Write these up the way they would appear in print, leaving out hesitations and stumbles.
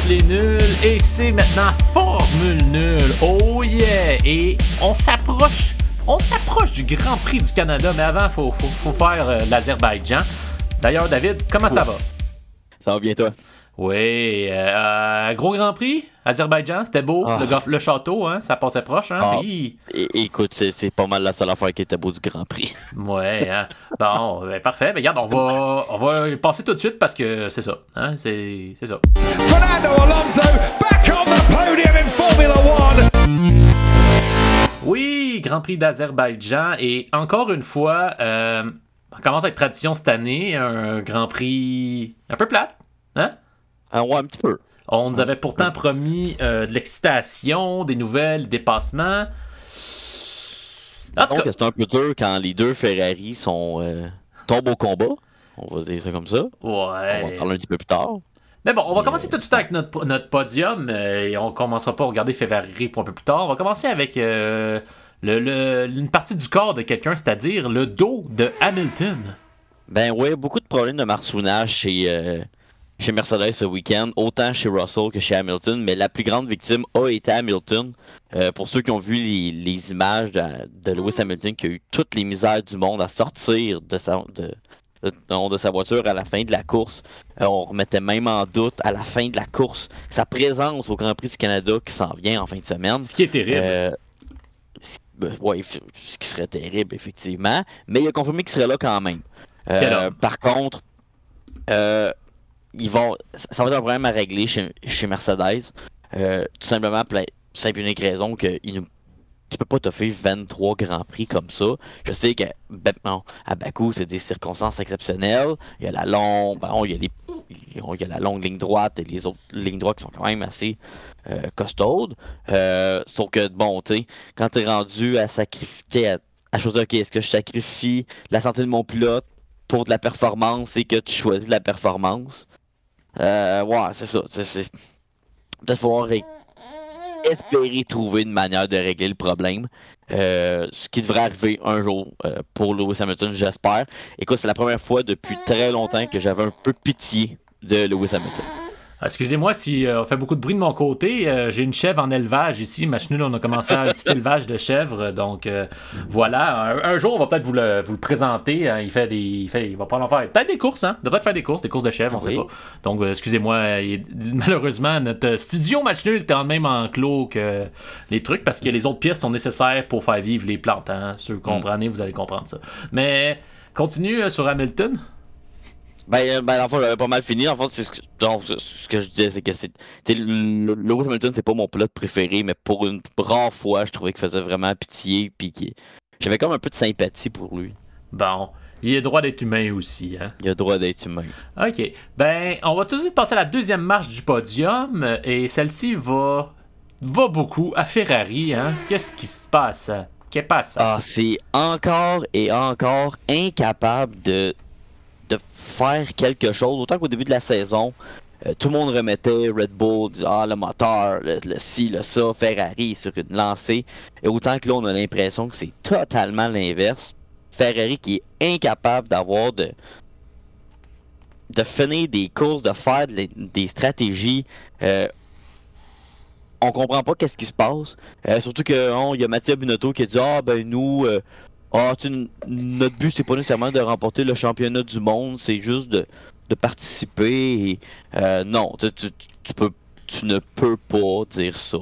les nuls et c'est maintenant Formule nulle. Oh yeah! Et on s'approche du Grand Prix du Canada, mais avant, faut faire l'Azerbaïdjan. D'ailleurs, David, comment ça va? Ça va bien, toi? Oui, gros Grand Prix, Azerbaïdjan, c'était beau, le château, hein, ça passait proche, hein? Écoute, c'est pas mal la seule affaire qui était beau du Grand Prix. Ouais, hein. Bon, parfait, mais regarde, on va y passer tout de suite parce que c'est ça, hein, c'est ça. Fernando Alonso, back on the podium in Formula One! Oui, Grand Prix d'Azerbaïdjan, et encore une fois, on commence avec tradition cette année, un Grand Prix un peu plate, hein? Ouais, un petit peu. On nous avait pourtant promis de l'excitation, des nouvelles, des dépassements. En tout cas, c'est un peu dur quand les deux Ferrari tombent au combat. On va dire ça comme ça. Ouais. On va parler un petit peu plus tard. Mais bon, on va commencer tout de suite avec notre podium et on commencera pas à regarder Ferrari pour un peu plus tard. On va commencer avec une partie du corps de quelqu'un, c'est-à-dire le dos de Hamilton. Ben ouais, beaucoup de problèmes de marsounage chez Mercedes ce week-end, autant chez Russell que chez Hamilton, mais la plus grande victime a été Hamilton. Pour ceux qui ont vu les images de Lewis Hamilton, qui a eu toutes les misères du monde à sortir de sa voiture à la fin de la course. On remettait même en doute à la fin de la course sa présence au Grand Prix du Canada qui s'en vient en fin de semaine. Ce qui est terrible. Ouais, ce qui serait terrible, effectivement. Mais il a confirmé qu'il serait là quand même. Par contre, ça va être un problème à régler chez Mercedes. Tout simplement pour la simple et unique raison que tu peux pas t'offrir 23 Grands Prix comme ça. Je sais qu'à Bakou, c'est des circonstances exceptionnelles. Il y a la longue, il y a la longue ligne droite et les autres lignes droites qui sont quand même assez costaudes. Sauf que, bon, tu sais, quand tu es rendu à sacrifier, à choisir, ok, est-ce que je sacrifie la santé de mon pilote pour de la performance et que tu choisis de la performance? Ouais, c'est ça. Peut-être falloir espérer trouver une manière de régler le problème. Ce qui devrait arriver un jour pour Lewis Hamilton, j'espère. Écoute, c'est la première fois depuis très longtemps que j'avais un peu pitié de Lewis Hamilton. Excusez-moi si on fait beaucoup de bruit de mon côté. J'ai une chèvre en élevage ici. Match nul, on a commencé un petit élevage de chèvres. Donc voilà. Un jour, on va peut-être vous le présenter. Il va pas en faire peut-être des courses. Hein? Il doit peut-être faire des courses de chèvres, on sait pas. Donc excusez-moi. Malheureusement, notre studio Match nul est en même enclos que les trucs parce que les autres pièces sont nécessaires pour faire vivre les plantes. Hein? Si vous comprenez, vous allez comprendre ça. Mais continue sur Hamilton. En fait, j'avais pas mal fini. En fait, ce que je disais, c'est que Lewis Hamilton, c'est pas mon pilote préféré, mais pour une rare fois, je trouvais qu'il faisait vraiment pitié, puis j'avais comme un peu de sympathie pour lui. Bon, il a le droit d'être humain aussi, hein? Il a le droit d'être humain. Ok, on va tout de suite passer à la deuxième marche du podium, et celle-ci va beaucoup à Ferrari, hein? Qu'est-ce qui se passe? Qu'est-ce qui passe? C'est encore et encore incapable de faire quelque chose. Autant qu'au début de la saison, tout le monde remettait Red Bull, le moteur, le ci, le ça, Ferrari sur une lancée. Et autant que là, on a l'impression que c'est totalement l'inverse. Ferrari qui est incapable de finir des courses, de faire des stratégies. On comprend pas qu'est-ce qui se passe. Surtout que il y a Mattia Binotto qui a dit nous notre but c'est pas nécessairement de remporter le championnat du monde, c'est juste de participer. Non, tu ne peux pas dire ça.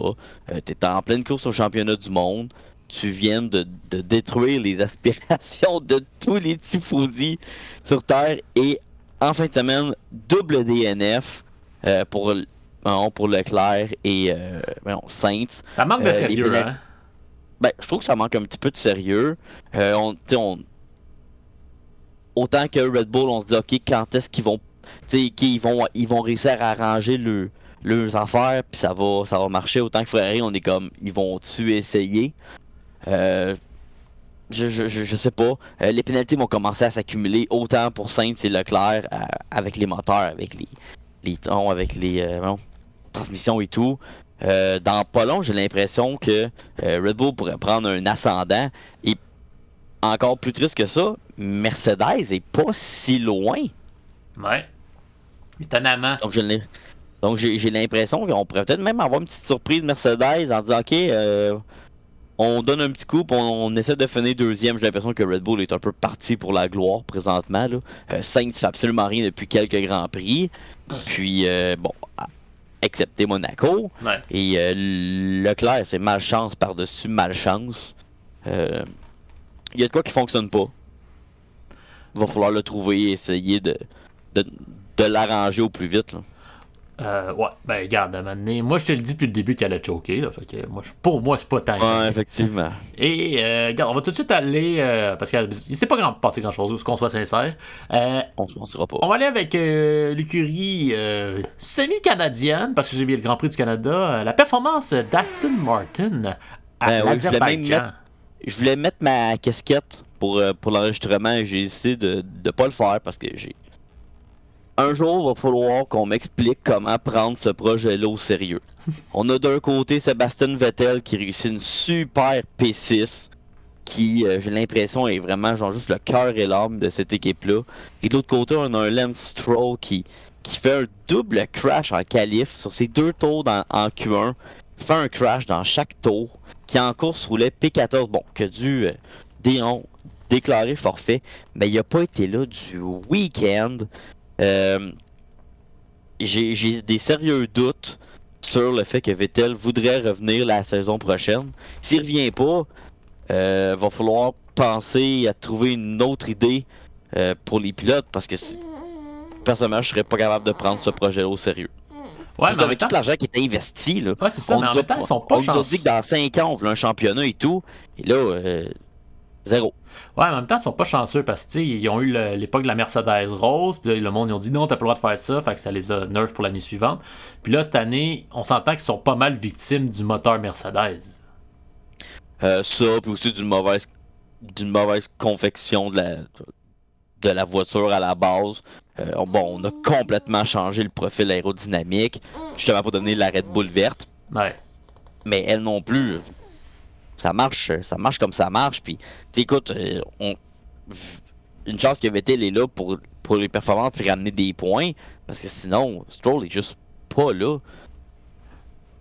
T'es en pleine course au championnat du monde. Tu viens de détruire les aspirations de tous les tifosi sur Terre et en fin de semaine, double DNF pour Leclerc et Sainz. Ça manque de sérieux, hein? Je trouve que ça manque un petit peu de sérieux. Autant que Red Bull, on se dit ok, quand est-ce qu'ils vont réussir à arranger leurs affaires, puis ça va marcher. Autant que Ferrari, on est comme ils vont-tu essayer? Je sais pas. Les pénalités vont commencer à s'accumuler autant pour Sainz et Leclerc avec les moteurs, avec les tons, avec les transmissions et tout. Dans pas long, j'ai l'impression que Red Bull pourrait prendre un ascendant. Et encore plus triste que ça, Mercedes est pas si loin. Ouais. Étonnamment. Donc Donc j'ai l'impression qu'on pourrait peut-être même avoir une petite surprise Mercedes en disant ok, on donne un petit coup, puis on essaie de finir deuxième. J'ai l'impression que Red Bull est un peu parti pour la gloire présentement. Sainz fait absolument rien depuis quelques Grands Prix. Puis bon, excepté Monaco. Ouais. Et Leclerc, c'est malchance par-dessus malchance. Il y a de quoi qui fonctionne pas. Il va falloir le trouver et essayer de l'arranger au plus vite. Là. Ouais, ben regarde, à un moment donné, moi je te le dis depuis le début qu'elle a choqué, là, fait que pour moi c'est pas tant. Ouais, effectivement. Et regarde, on va tout de suite aller, parce qu'il s'est pas passé grand chose, qu'on soit sincère. On se mentira pas. On va aller avec l'écurie semi-canadienne, parce que j'ai bien le Grand Prix du Canada, la performance d'Aston Martin à l'Azerbaïdjan. Je voulais mettre ma casquette pour l'enregistrement et j'ai décidé de pas le faire parce que un jour, il va falloir qu'on m'explique comment prendre ce projet-là au sérieux. On a d'un côté Sébastien Vettel qui réussit une super P6 qui, j'ai l'impression, est vraiment genre juste le cœur et l'âme de cette équipe-là. Et de l'autre côté, on a un Lance Stroll qui fait un double crash en qualif sur ses 2 tours en Q1. Fait un crash dans chaque tour, qui en course roulait P14, bon, qui a dû déclarer forfait, mais il n'a pas été là du week-end. J'ai des sérieux doutes sur le fait que Vettel voudrait revenir la saison prochaine. S'il revient pas, va falloir penser à trouver une autre idée pour les pilotes parce que personnellement je serais pas capable de prendre ce projet au sérieux. Ouais, mais avec tout l'argent qui était investi là. Ouais, c'est ça, mais en même temps, ils sont pas chanceux. On nous a dit que dans 5 ans on voulait un championnat et tout, et là zéro. Ouais, en même temps, ils sont pas chanceux parce que ils ont eu l'époque de la Mercedes Rose, puis là, le monde ils ont dit non, t'as pas le droit de faire ça, fait que ça les a nerfs pour l'année suivante. Puis là, cette année, on s'entend qu'ils sont pas mal victimes du moteur Mercedes. Ça, puis aussi d'une mauvaise confection de la voiture à la base. Bon, on a complètement changé le profil aérodynamique, justement pour donner la Red Bull verte. Ouais. Mais elle non plus. Ça marche comme ça marche. Puis, écoute, une chance que Vettel est là pour les performances et ramener des points. Parce que sinon, Stroll est juste pas là.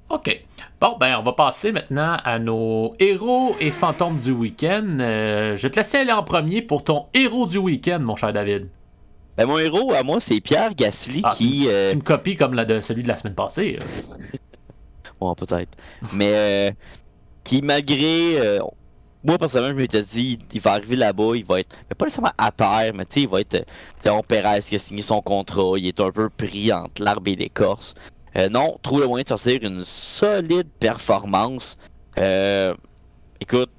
OK. Bon, ben, on va passer maintenant à nos héros et fantômes du week-end. Je vais te laisser aller en premier pour ton héros du week-end, mon cher David. Ben, mon héros, à moi, c'est Pierre Gasly qui... Tu me copies comme celui de la semaine passée. Bon, peut-être. Mais... qui malgré moi personnellement je m'étais dit il va arriver là-bas, il va être mais pas nécessairement à terre, mais tu sais il va être Théon Pérez qui a signé son contrat, il est un peu pris entre l'arbre et l'écorce. Non, trouve le moyen de sortir une solide performance. Écoute,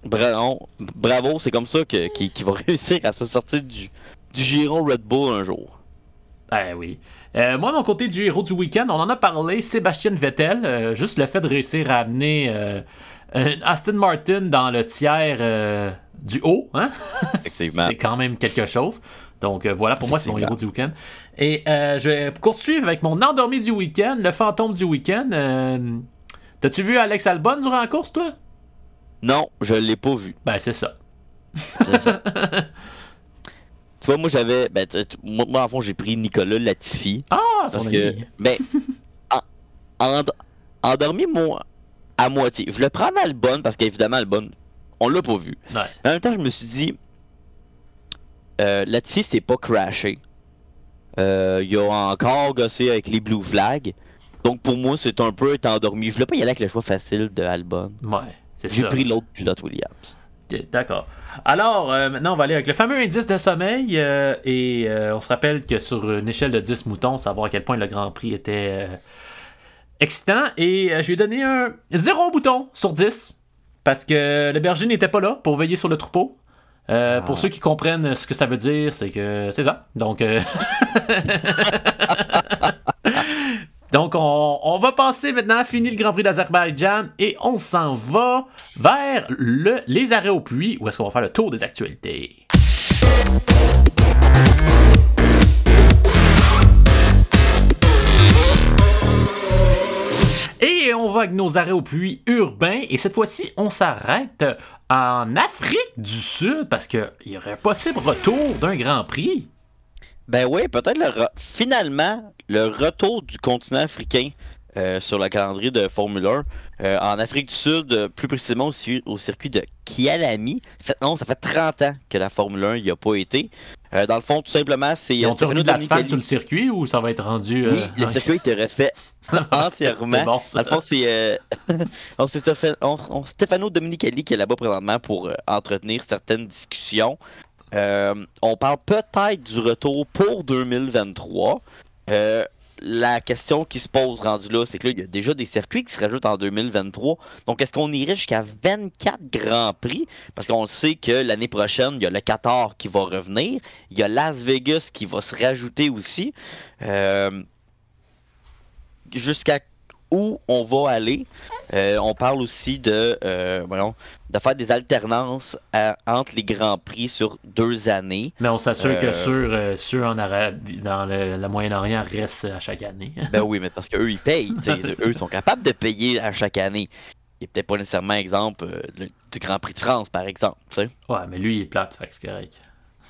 bravo, c'est comme ça qu'il va réussir à se sortir du giron Red Bull un jour. Ben oui. Moi, de mon côté du héros du week-end, on en a parlé, Sébastien Vettel. Juste le fait de réussir à amener Aston Martin dans le tiers du haut, hein? C'est quand même quelque chose. Donc voilà, pour moi, c'est mon héros du week-end. Et je vais poursuivre avec mon endormi du week-end, le fantôme du week-end. T'as-tu vu Alex Albon durant la course, toi? Non, je l'ai pas vu. Ben, c'est ça. Tu vois, moi j'avais. Ben, moi, en fond, j'ai pris Nicolas Latifi. Ah, son ami. Ben, endormi, moi, à moitié. Je le prends à Albon parce qu'évidemment, Albon, on l'a pas vu. Ouais. En même temps, je me suis dit, Latifi, c'est pas crashé. Il a encore gossé avec les Blue Flags. Donc pour moi, c'est un peu être endormi. Je voulais pas y aller avec le choix facile de Albon. Ouais, c'est ça. J'ai pris l'autre pilote Williams. Okay, d'accord. Alors, maintenant, on va aller avec le fameux indice de sommeil. Et on se rappelle que sur une échelle de 10 moutons, savoir à quel point le Grand Prix était excitant. Et je lui ai donné un 0 bouton sur 10. Parce que le berger n'était pas là pour veiller sur le troupeau. Pour ceux qui comprennent ce que ça veut dire, c'est que c'est ça. Donc, donc on va passer maintenant, fini le Grand Prix d'Azerbaïdjan, et on s'en va vers les arrêts au puits, où est-ce qu'on va faire le tour des actualités. Et on va avec nos arrêts au puits urbains, et cette fois-ci, on s'arrête en Afrique du Sud, parce qu'il y aurait un possible retour d'un Grand Prix. Ben oui, peut-être finalement le retour du continent africain sur le calendrier de Formule 1. En Afrique du Sud, plus précisément au circuit de Kialami. Non, ça fait 30 ans que la Formule 1 n'y a pas été. Dans le fond, tout simplement, c'est... Ils ont-ils remis de l'asphalte sur le circuit ou ça va être rendu... Oui, le circuit était refait entièrement. C'est bon, ça. Dans le fond, c'est Stefano Domenicali qui est là-bas présentement pour entretenir certaines discussions. On parle peut-être du retour pour 2023. La question qui se pose rendu là, c'est que là, il y a déjà des circuits qui se rajoutent en 2023. Donc, est-ce qu'on irait jusqu'à 24 Grands Prix? Parce qu'on sait que l'année prochaine, il y a le Qatar qui va revenir. Il y a Las Vegas qui va se rajouter aussi. Jusqu'à où on va aller. On parle aussi de faire des alternances entre les Grands Prix sur 2 années. Mais on s'assure que ceux en Arabie, dans le Moyen-Orient restent à chaque année. Ben oui, mais parce qu'eux, ils payent. Eux sont capables de payer à chaque année. Il n'y a peut-être pas nécessairement exemple du Grand Prix de France, par exemple. T'sais. Ouais, mais lui, il est plate, fait que c'est correct.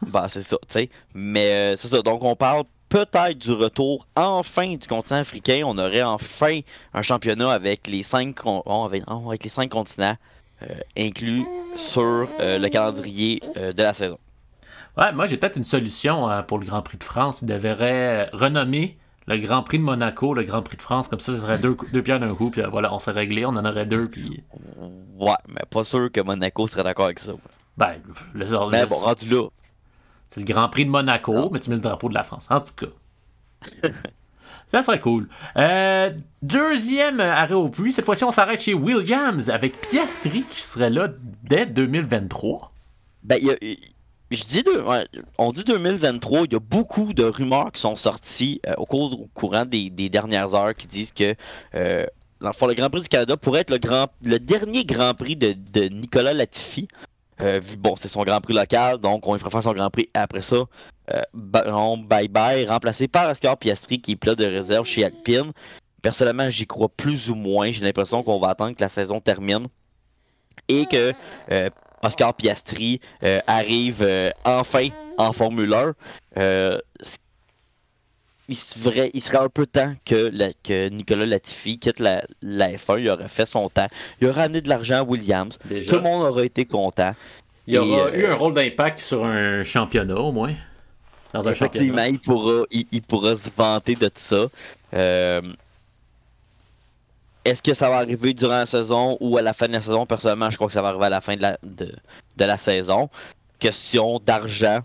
Ben, c'est ça, tu sais. Mais c'est ça. Donc, on parle peut-être du retour enfin du continent africain. On aurait enfin un championnat avec les 5 continents inclus sur le calendrier de la saison. Ouais, moi j'ai peut-être une solution pour le Grand Prix de France. Ils devraient renommer le Grand Prix de Monaco, le Grand Prix de France, comme ça serait deux pierres d'un coup, puis voilà, on s'est réglé, on en aurait 2, puis... Ouais, mais pas sûr que Monaco serait d'accord avec ça. Ben, mais bon, rendu là. C'est le Grand Prix de Monaco, non. Mais tu mets le drapeau de la France. En tout cas. Ça serait cool. Deuxième arrêt au puits. Cette fois-ci, on s'arrête chez Williams avec Piastri qui serait là dès 2023. Ben, on dit 2023. Il y a beaucoup de rumeurs qui sont sorties au courant des dernières heures qui disent que dans le fond, le Grand Prix du Canada pourrait être le dernier Grand Prix de Nicolas Latifi. Bon, c'est son Grand Prix local, donc on lui fera faire son Grand Prix après ça. Bye-bye, remplacé par Oscar Piastri, qui est pilote de réserve chez Alpine. Personnellement, j'y crois plus ou moins. J'ai l'impression qu'on va attendre que la saison termine. Et que Oscar Piastri arrive enfin en Formule 1. Il serait un peu temps que Nicolas Latifi quitte la F1. Il aurait fait son temps. Il aurait amené de l'argent à Williams. Déjà. Tout le monde aurait été content. Il aura eu un rôle d'impact sur un championnat, au moins. Dans un championnat. Il pourra se vanter de tout ça. Est-ce que ça va arriver durant la saison ou à la fin de la saison? Personnellement, je crois que ça va arriver à la fin de la saison. Question d'argent,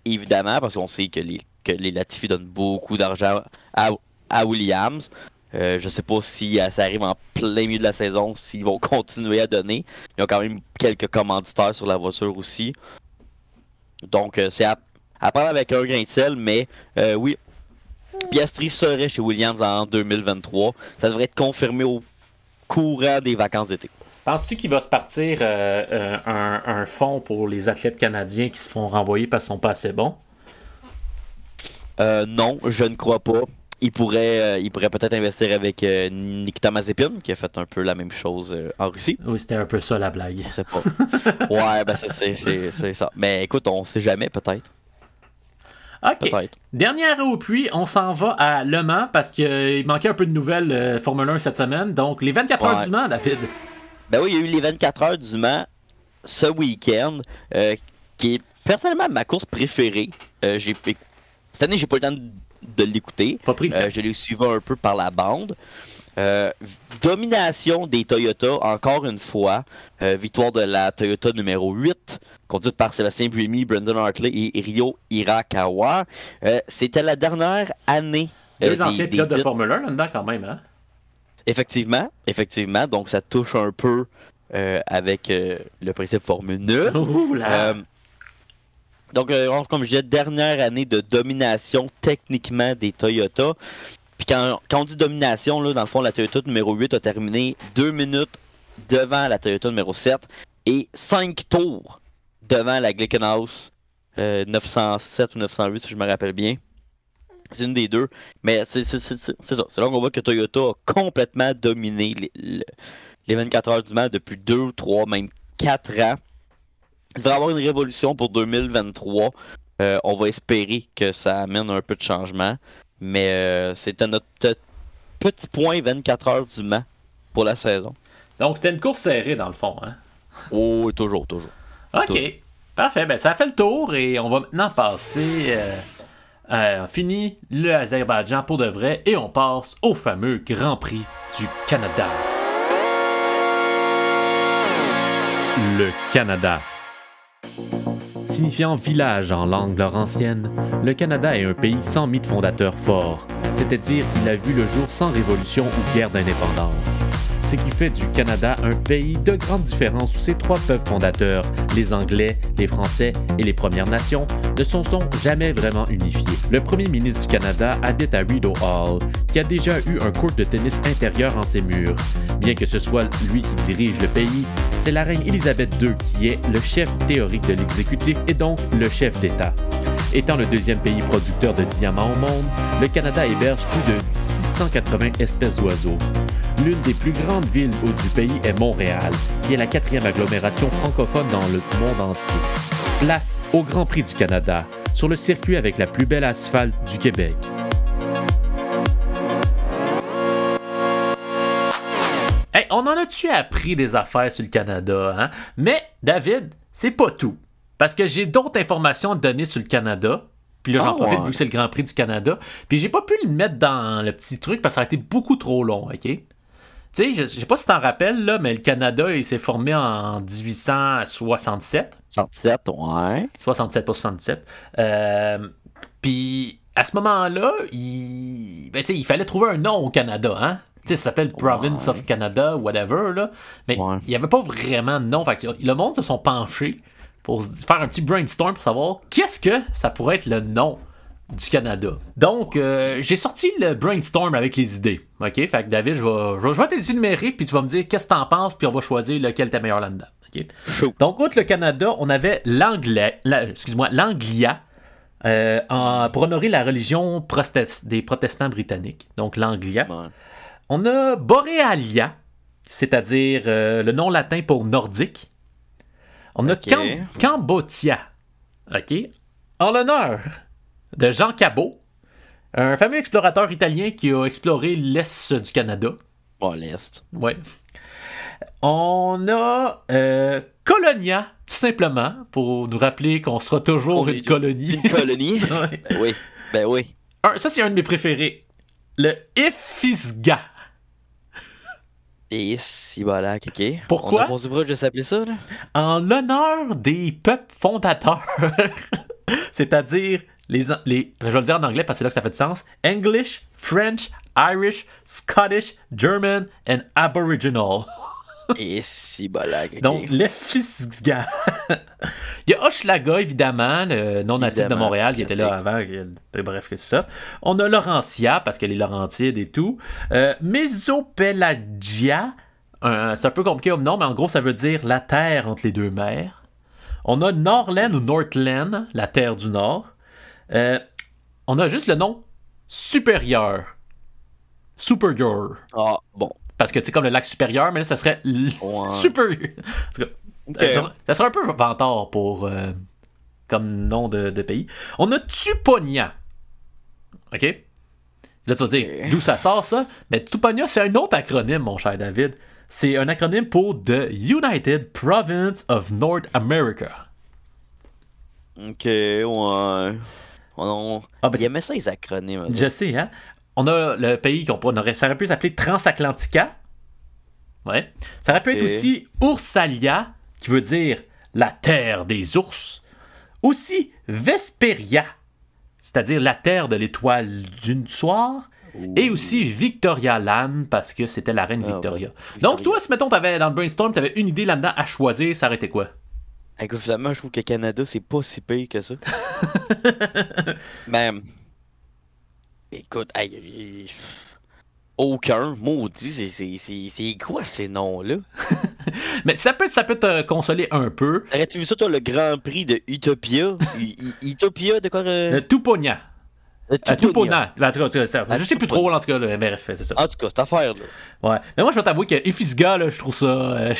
évidemment, parce qu'on sait que les Latifi donnent beaucoup d'argent à Williams. Je sais pas si ça arrive en plein milieu de la saison, s'ils vont continuer à donner. Ils ont quand même quelques commanditaires sur la voiture aussi. Donc c'est à prendre avec un grain de sel, mais oui, Piastri serait chez Williams en 2023. Ça devrait être confirmé au courant des vacances d'été. Penses-tu qu'il va se partir un fonds pour les athlètes canadiens qui se font renvoyer parce qu'ils sont pas assez bons? Non, je ne crois pas. Il pourrait peut-être investir avec Nikita Mazepin, qui a fait un peu la même chose en Russie. Oui, c'était un peu ça la blague. Je sais pas. Ouais, ben c'est ça. Mais écoute, on sait jamais, peut-être. OK. Peut-être. Dernière au puits, on s'en va à Le Mans parce qu'il manquait un peu de nouvelles Formule 1 cette semaine. Donc, les 24 heures du Mans, David. Ben oui, il y a eu les 24 heures du Mans ce week-end, qui est personnellement ma course préférée. Cette année, j'ai pas eu le temps de l'écouter. Pas pris. Je l'ai suivi un peu par la bande. Domination des Toyota, encore une fois. Victoire de la Toyota numéro 8, conduite par Sébastien Buemi, Brendan Hartley et Ryo Hirakawa. C'était la dernière année. Deux anciens pilotes de Formule 1 là-dedans, quand même, hein? Effectivement. Donc, ça touche un peu avec le principe Formule 9. Donc, comme je disais, dernière année de domination techniquement des Toyota. Puis quand on dit domination, là, dans le fond, la Toyota numéro 8 a terminé 2 minutes devant la Toyota numéro 7 et 5 tours devant la Glickenhaus 907 ou 908, si je me rappelle bien. C'est une des deux. Mais c'est ça. C'est là qu'on voit que Toyota a complètement dominé les 24 heures du Mans depuis 2, 3, même 4 ans. Il devrait y avoir une révolution pour 2023. On va espérer que ça amène un peu de changement. Mais c'était notre petit point 24 heures du Mans pour la saison. Donc, c'était une course serrée, dans le fond. Hein? Oh, toujours. OK. Toujours. Parfait. Ben, ça a fait le tour et on va maintenant passer... on finit le Azerbaïdjan pour de vrai et on passe au fameux Grand Prix du Canada. Le Canada. Signifiant village en langue laurentienne, le Canada est un pays sans mythe fondateur fort, c'est-à-dire qu'il a vu le jour sans révolution ou guerre d'indépendance. Ce qui fait du Canada un pays de grande différence où ses trois peuples fondateurs, les Anglais, les Français et les Premières Nations, ne sont jamais vraiment unifiés. Le premier ministre du Canada habite à Rideau Hall, qui a déjà eu un court de tennis intérieur en ses murs. Bien que ce soit lui qui dirige le pays, c'est la reine Élisabeth II qui est le chef théorique de l'exécutif et donc le chef d'État. Étant le deuxième pays producteur de diamants au monde, le Canada héberge plus de 680 espèces d'oiseaux. L'une des plus grandes villes du pays est Montréal, qui est la quatrième agglomération francophone dans le monde entier. Place au Grand Prix du Canada, sur le circuit avec la plus belle asphalte du Québec. Hey, on en a-tu appris des affaires sur le Canada, hein? Mais, David, c'est pas tout. Parce que j'ai d'autres informations à te donner sur le Canada. Puis là, j'en profite vu que c'est le Grand Prix du Canada. Puis j'ai pas pu le mettre dans le petit truc parce que ça a été beaucoup trop long, OK? Tu sais, je sais pas si t'en rappelles, là, mais le Canada, il s'est formé en 1867. 67, ouais. 67 pour 67. Puis à ce moment-là, il fallait trouver un nom au Canada, hein? Tu sais, ça s'appelle Province of Canada, whatever, là. Mais il n'y avait pas vraiment de nom. Fait que le monde se sont penchés pour faire un petit brainstorm pour savoir qu'est-ce que ça pourrait être le nom du Canada. Donc, j'ai sorti le brainstorm avec les idées. OK? Fait que David, je vais te les énumérer, puis tu vas me dire qu'est-ce que t'en penses, puis on va choisir lequel t'es meilleur là-dedans. OK? Donc, outre le Canada, on avait l'Anglia, pour honorer la religion des protestants britanniques. Donc, l'Anglia. Ouais. On a Borealia, c'est-à-dire le nom latin pour nordique. On a Cambodia, OK? En l'honneur de Jean Cabot, un fameux explorateur italien qui a exploré l'Est du Canada. Bon, l'Est. Ouais. On a Colonia, tout simplement, pour nous rappeler qu'on sera toujours une colonie. Une colonie? Ouais. Ben oui. Ça, c'est un de mes préférés. Le Ifisga. Et si voilà, ok. Pourquoi? On a pensé proche de s'appeler ça, là? En l'honneur des peuples fondateurs. C'est-à-dire, je vais le dire en anglais parce que c'est là que ça fait du sens. English, French, Irish, Scottish, German and Aboriginal. Et si voilà, ok. Donc, l'Efisga. Il y a Hochelaga, évidemment, le non-natif de Montréal, qui était là avant. Bref, que c'est ça. On a Laurentia, parce que les Laurentides et tout. Mésopelagia, c'est un peu compliqué comme nom, mais en gros, ça veut dire la terre entre les deux mers. On a Northland ou Northland, la terre du Nord. On a juste le nom Supérieur. Superior. Ah, bon. Parce que tu sais, comme le lac supérieur, mais là, ça serait supérieur. En tout cas, ça serait un peu vantard pour comme nom de pays. On a Tuponia. OK? Là, tu vas dire, d'où ça sort, ça? Mais Tuponia, c'est un autre acronyme, mon cher David. C'est un acronyme pour The United Province of North America. OK, ouais. Il aimait ça, les acronymes. Je sais, hein? On a le pays ça aurait pu s'appeler Transatlantica. Ouais. Ça aurait pu être aussi Ursalia, qui veut dire la terre des ours. Aussi Vesperia, c'est-à-dire la terre de l'étoile du soir. Et aussi Victoria Land, parce que c'était la reine Victoria. Ouais. Donc, toi, si mettons, dans le brainstorm, tu avais une idée là-dedans à choisir, ça aurait été quoi? Écoute, finalement, je trouve que Canada, c'est pas si pire que ça. Même. Écoute, aucun maudit, c'est quoi ces noms-là? Mais ça peut te consoler un peu. Aurais-tu vu ça, toi, le Grand Prix de Utopia? Utopia de quoi? Tuponia. Tupona. Je sais plus trop, en tout cas, là, bref, c'est ça. En tout cas, cette affaire-là. Ouais. Mais moi, je vais t'avouer que Ifisga, là, je trouve ça.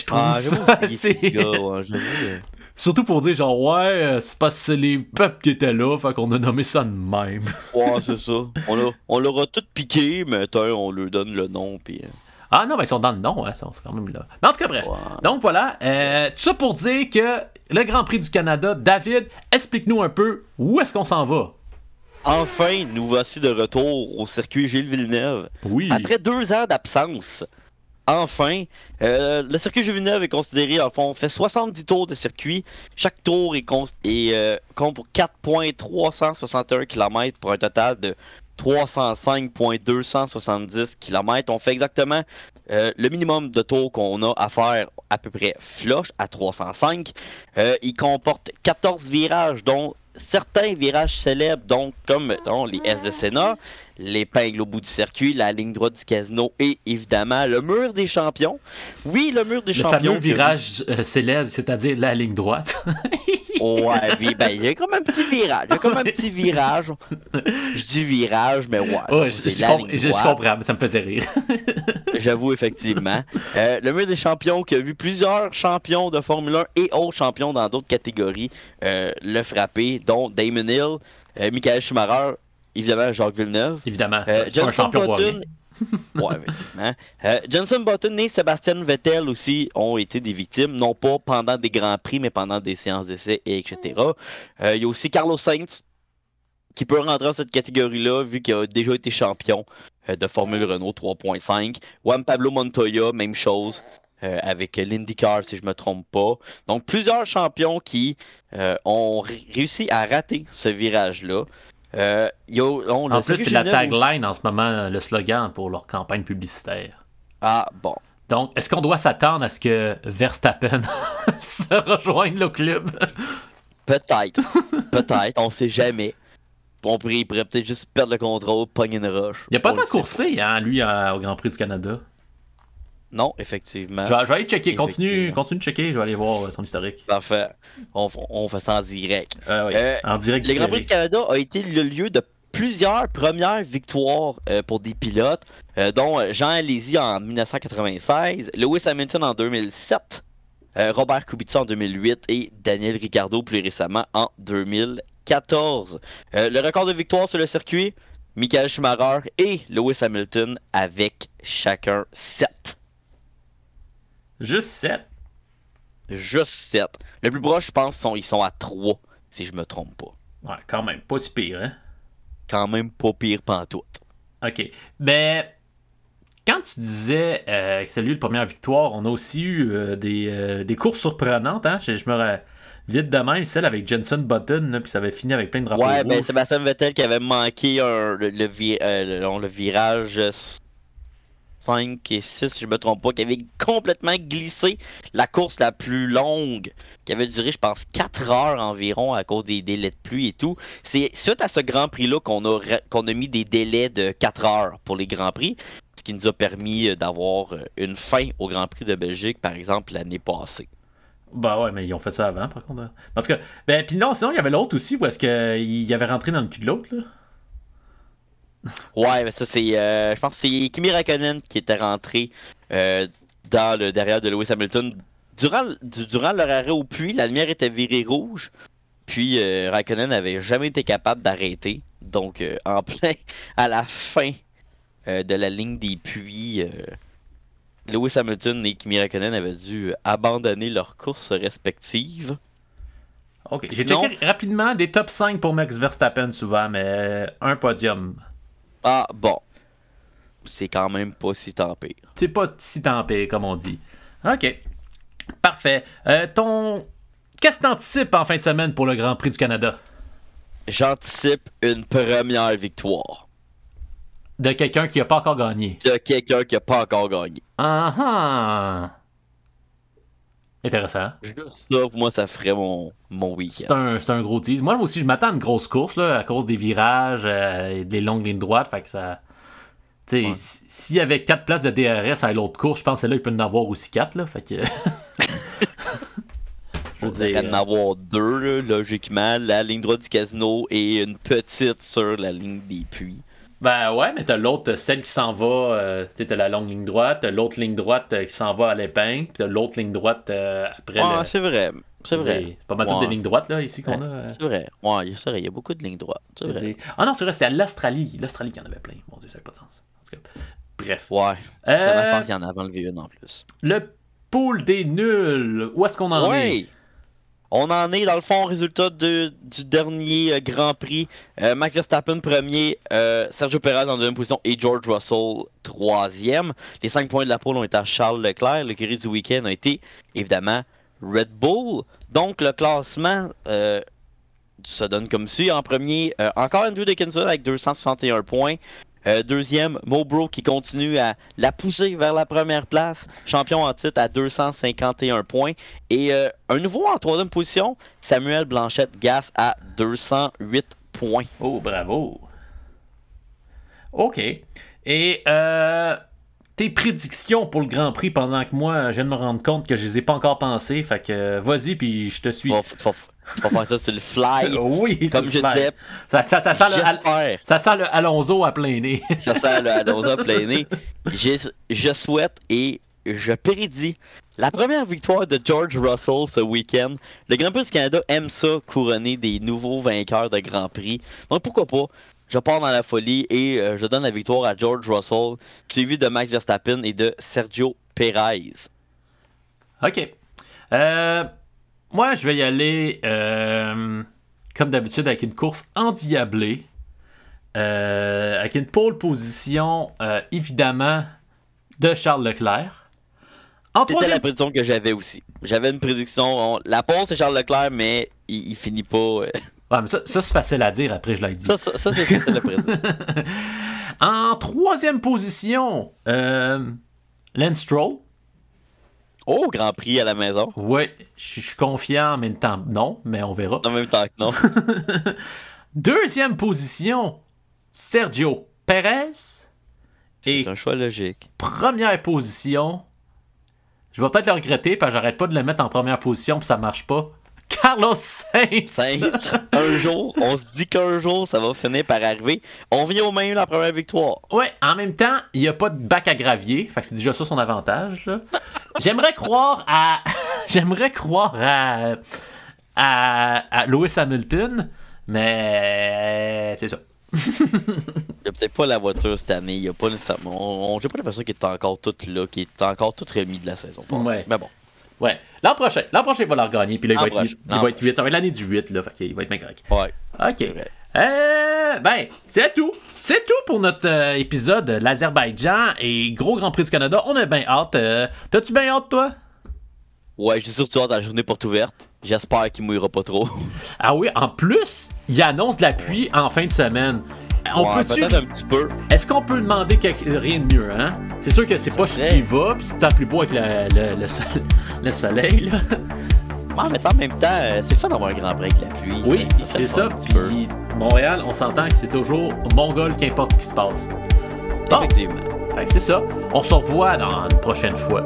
Surtout pour dire genre, ouais, c'est parce que c'est les peuples qui étaient là, fait qu'on a nommé ça de même. Ouais, c'est ça. On leur a tout piqué, mais on leur donne le nom, puis... Ah non, ben ils sont dans le nom, hein, ils sont quand même là. Mais en tout cas, bref. Ouais. Donc voilà, tout ça pour dire que le Grand Prix du Canada, David, explique-nous un peu où est-ce qu'on s'en va. Enfin, nous voici de retour au circuit Gilles Villeneuve. Oui. Après 2 ans d'absence, enfin, le circuit Gilles Villeneuve est considéré, en fond, on fait 70 tours de circuit. Chaque tour compte pour 4,361 km pour un total de 305,270 km. On fait exactement le minimum de tours qu'on a à faire à peu près flush à 305. Il comporte 14 virages, dont certains virages célèbres, donc comme les S de Sénat, l'épingle au bout du circuit, la ligne droite du casino et évidemment le mur des champions. Oui, le mur des champions. Le fameux virage célèbre, c'est-à-dire la ligne droite. Ouais, ben, il y a comme un petit virage. Je dis virage, mais ouais. Je comprends, mais ça me faisait rire. J'avoue, effectivement. Le mur des champions qui a vu plusieurs champions de Formule 1 et autres champions dans d'autres catégories le frapper, dont Damon Hill, Michael Schumacher, évidemment Jacques Villeneuve. Évidemment, c'est un champion pour rien. Ouais, effectivement. Jenson Button et Sebastian Vettel aussi ont été des victimes, non pas pendant des grands prix, mais pendant des séances d'essai, etc. Il y a aussi Carlos Sainz qui peut rentrer dans cette catégorie-là, vu qu'il a déjà été champion de Formule Renault 3.5. Juan Pablo Montoya, même chose, avec l'IndyCar, si je me trompe pas. Donc, plusieurs champions qui ont réussi à rater ce virage-là. En plus, c'est la tagline en ce moment, le slogan pour leur campagne publicitaire. Ah, bon. Donc, est-ce qu'on doit s'attendre à ce que Verstappen se rejoigne le club? Peut-être, on sait jamais. Il pourrait peut-être juste perdre le contrôle, pogner une roche. Il a pas tant coursé, hein, lui, au Grand Prix du Canada. Non, effectivement. Je vais aller checker. Continue de checker, je vais aller voir son historique. Parfait. On fait ça en direct. Oui. En direct. Le Grand Prix du Canada a été le lieu de plusieurs premières victoires pour des pilotes, dont Jean Alesi en 1996, Lewis Hamilton en 2007, Robert Kubica en 2008 et Daniel Ricciardo plus récemment en 2014. Le record de victoires sur le circuit, Michael Schumacher et Lewis Hamilton avec chacun 7. Juste 7? Juste 7. Le plus proche, je pense, ils sont à 3, si je me trompe pas. Ouais, quand même, pas si pire, hein? Quand même pas pire pantoute. OK. Mais quand tu disais que c'est lui la première victoire, on a aussi eu des courses surprenantes, hein? Je me vite de même, celle avec Jenson Button, là, puis ça avait fini avec plein de drapeaux rouges. Ben Sébastien Vettel qui avait manqué le virage 5 et 6, si je me trompe pas, qui avait complètement glissé la course la plus longue, qui avait duré, je pense, 4 heures environ à cause des délais de pluie et tout. C'est suite à ce Grand Prix-là qu'on a mis des délais de 4 heures pour les Grands Prix, ce qui nous a permis d'avoir une fin au Grand Prix de Belgique, par exemple, l'année passée. Bah ouais, mais ils ont fait ça avant, par contre. En tout cas, ben, puis non, sinon, il y avait l'autre aussi, où est-ce qu'il avait rentré dans le cul de l'autre, là? Ouais, mais ça, c'est. Je pense que c'est Kimi Räikkönen qui était rentré dans le derrière de Lewis Hamilton. Durant leur arrêt au puits, la lumière était virée rouge. Puis Räikkönen n'avait jamais été capable d'arrêter. Donc, en plein à la fin de la ligne des puits, Lewis Hamilton et Kimi Räikkönen avaient dû abandonner leurs courses respectives. Ok, j'ai checké rapidement des top 5 pour Max Verstappen souvent, mais un podium. Ah, bon. C'est quand même pas si tant pire. C'est pas si tant pire, comme on dit. Ok. Parfait. Qu'est-ce que t'anticipes en fin de semaine pour le Grand Prix du Canada? J'anticipe une première victoire. De quelqu'un qui n'a pas encore gagné. Ah ah! Intéressant. Juste ça, pour moi, ça ferait mon week-end. C'est un gros tease. Moi aussi, je m'attends à une grosse course là, à cause des virages et des longues lignes droites. Fait que ça. Tu sais, ouais. S'il y avait 4 places de DRS à l'autre course, je pense que là, il peut en avoir aussi 4. Là, fait que. Je veux dire. Il en avoir 2, là, logiquement. La ligne droite du casino et une petite sur la ligne des puits. Ben ouais, mais t'as l'autre, celle qui s'en va, t'as la longue ligne droite, t'as l'autre ligne droite qui s'en va à l'épingle, puis t'as l'autre ligne droite après. Ah, c'est vrai. C'est vrai. C'est pas mal toutes des lignes droites, là, ici, qu'on a. C'est vrai. Ouais, c'est vrai, il y a beaucoup de lignes droites. C'est vrai. Ah non, c'est vrai, c'est à l'Australie. L'Australie qui en avait plein. Mon Dieu, ça n'a pas de sens. En tout cas, bref. Ouais. Je pense qu'il y en a avant le V1 en plus. Le pool des nuls. Où est-ce qu'on en est? On en est dans le fond, résultat du dernier Grand Prix. Max Verstappen premier, Sergio Perez en deuxième position et George Russell troisième. Les 5 points de la pole ont été à Charles Leclerc. Le L'écurie du week-end a été évidemment Red Bull. Donc le classement se donne comme suit. En premier, encore Andrew Dickinson avec 261 points. Deuxième, Mobro qui continue à la pousser vers la première place. Champion en titre à 251 points. Et un nouveau en troisième position, Samuel Blanchette-Gas à 208 points. Oh, bravo. OK. Et tes prédictions pour le Grand Prix pendant que moi, je viens de me rendre compte que je les ai pas encore pensées. Fait que vas-y, puis je te suis. Tu vas faire ça sur le fly. Oui, comme je disais. Ça sent le Alonso à plein nez. Ça sent le Alonso à plein nez. Je souhaite et je prédis la première victoire de George Russell ce week-end. Le Grand Prix du Canada aime ça, couronner des nouveaux vainqueurs de Grand Prix. Donc pourquoi pas? Je pars dans la folie et je donne la victoire à George Russell, suivi de Max Verstappen et de Sergio Perez. OK. Moi, je vais y aller, comme d'habitude, avec une course endiablée. Avec une pole position, évidemment, de Charles Leclerc. C'était la prédiction que j'avais aussi. J'avais une prédiction. La pole, c'est Charles Leclerc, mais il finit pas. Ouais, mais ça c'est facile à dire, après je l'ai dit. Ça c'est facile à prédire. En troisième position, Lance Stroll. Oh, Grand Prix à la maison. Oui, je suis confiant, en même temps, non, mais on verra. En même temps que non. Deuxième position, Sergio Perez. C'est un choix logique. Première position, je vais peut-être le regretter, parce que j'arrête pas de le mettre en première position, puis ça marche pas. Carlos Sainz. Un jour, on se dit qu'un jour, ça va finir par arriver. On vient au main la première victoire. Ouais, en même temps, il n'y a pas de bac à gravier. Fait que c'est déjà ça son avantage. Là. J'aimerais croire à Lewis Hamilton, mais c'est ça. Il n'y a peut-être pas la voiture cette année. Il y a pas nécessairement. J'ai pas l'impression qu'il est encore tout là, qu'il est encore tout remis de la saison. Ouais. Mais bon. Ouais. L'an prochain, il va la regagner. Puis là, il va être 8. Ça va être l'année du 8. Là, fait qu'il va être bien correct. Ouais. OK. Ben, c'est tout. C'est tout pour notre épisode de l'Azerbaïdjan et gros Grand Prix du Canada. On a bien hâte. T'as-tu bien hâte, toi? Ouais, je suis sûr que tu as hâte à la journée porte ouverte. J'espère qu'il mouillera pas trop. Ah oui, en plus, il annonce de la pluie en fin de semaine. Peut-être un petit peu. Est-ce qu'on peut demander rien de mieux, hein? C'est sûr que c'est pas si tu y vas, pis c'est tant plus beau avec le soleil, là. Ouais, mais en même temps, c'est fun d'avoir un grand break avec la pluie. Oui, c'est ça. Puis Montréal, on s'entend que c'est toujours mongol, qu'importe ce qui se passe. Bon, effectivement. Fait que c'est ça. On se revoit dans une prochaine fois.